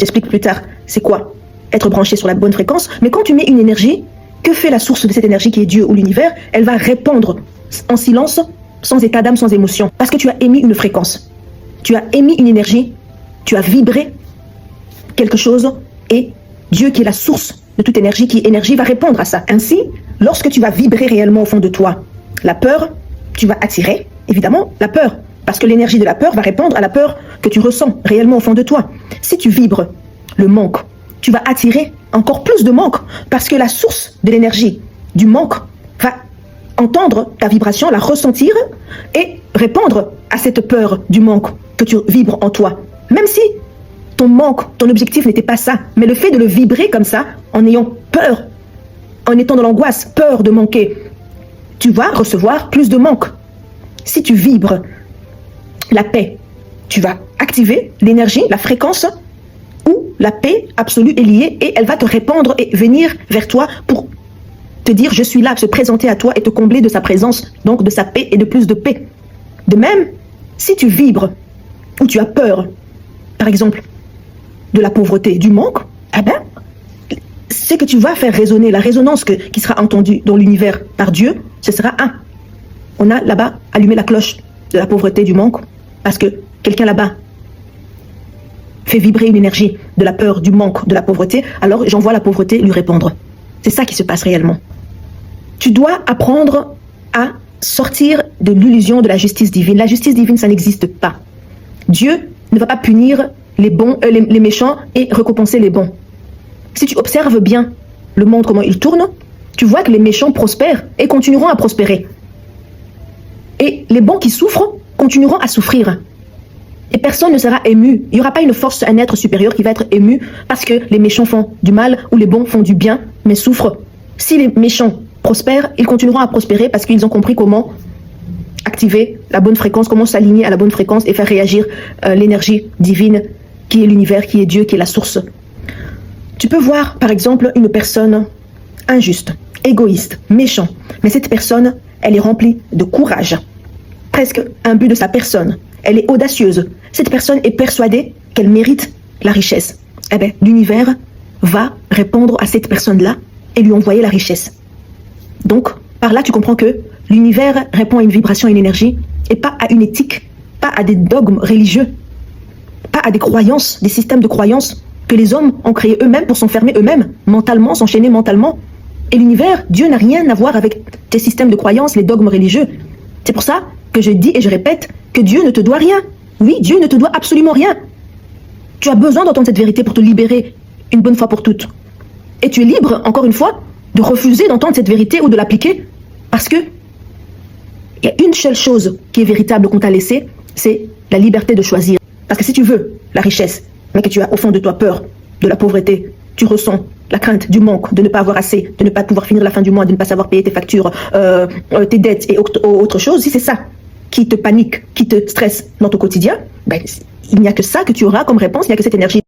t'explique plus tard c'est quoi être branché sur la bonne fréquence. Mais quand tu mets une énergie, que fait la source de cette énergie qui est Dieu ou l'univers? Elle va répandre en silence, sans état d'âme, sans émotion. Parce que tu as émis une fréquence. Tu as émis une énergie, tu as vibré quelque chose et Dieu qui est la source de toute énergie, qui est énergie, va répondre à ça. Ainsi, lorsque tu vas vibrer réellement au fond de toi, la peur, tu vas attirer évidemment la peur. Parce que l'énergie de la peur va répondre à la peur que tu ressens réellement au fond de toi. Si tu vibres le manque, tu vas attirer encore plus de manque. Parce que la source de l'énergie du manque va entendre ta vibration, la ressentir et répondre à cette peur du manque que tu vibres en toi. Même si ton manque, ton objectif n'était pas ça, mais le fait de le vibrer comme ça, en ayant peur, en étant dans l'angoisse, peur de manquer, tu vas recevoir plus de manque. Si tu vibres la paix, tu vas activer l'énergie, la fréquence où la paix absolue est liée et elle va te répondre et venir vers toi pour te dire je suis là, se présenter à toi et te combler de sa présence, donc de sa paix et de plus de paix. De même, si tu vibres ou tu as peur, par exemple, de la pauvreté, du manque, eh ben, c'est que tu vas faire résonner la résonance qui sera entendue dans l'univers par Dieu, ce sera un. On a là-bas allumé la cloche de la pauvreté, du manque, parce que quelqu'un là-bas fait vibrer une énergie de la peur, du manque, de la pauvreté, alors j'envoie la pauvreté lui répondre. C'est ça qui se passe réellement. Tu dois apprendre à sortir de l'illusion de la justice divine. La justice divine, ça n'existe pas. Dieu ne va pas punir les bons, les méchants et récompenser les bons. Si tu observes bien le monde, comment il tourne, tu vois que les méchants prospèrent et continueront à prospérer. Et les bons qui souffrent continueront à souffrir. Et personne ne sera ému. Il n'y aura pas une force, un être supérieur qui va être ému parce que les méchants font du mal ou les bons font du bien, mais souffrent. Si les méchants prospèrent, ils continueront à prospérer parce qu'ils ont compris comment activer la bonne fréquence, comment s'aligner à la bonne fréquence et faire réagir l'énergie divine qui est l'univers, qui est Dieu, qui est la source. Tu peux voir, par exemple, une personne injuste, égoïste, méchant, mais cette personne, elle est remplie de courage, presque imbu de sa personne. Elle est audacieuse. Cette personne est persuadée qu'elle mérite la richesse. Eh bien, l'univers va répondre à cette personne-là et lui envoyer la richesse. Donc, par là, tu comprends que l'univers répond à une vibration, à une énergie, et pas à une éthique, pas à des dogmes religieux, pas à des croyances, des systèmes de croyances que les hommes ont créés eux-mêmes pour s'enfermer eux-mêmes, mentalement, s'enchaîner mentalement. Et l'univers, Dieu n'a rien à voir avec tes systèmes de croyances, les dogmes religieux. C'est pour ça que je dis et je répète que Dieu ne te doit rien. Oui, Dieu ne te doit absolument rien. Tu as besoin d'entendre cette vérité pour te libérer une bonne fois pour toutes. Et tu es libre, encore une fois, de refuser d'entendre cette vérité ou de l'appliquer parce que il y a une seule chose qui est véritable qu'on t'a laissée, c'est la liberté de choisir. Parce que si tu veux la richesse, mais que tu as au fond de toi peur de la pauvreté, tu ressens la crainte du manque, de ne pas avoir assez, de ne pas pouvoir finir la fin du mois, de ne pas savoir payer tes factures, tes dettes et autre chose, si c'est ça qui te panique, qui te stresse dans ton quotidien, ben, il n'y a que ça que tu auras comme réponse, il n'y a que cette énergie.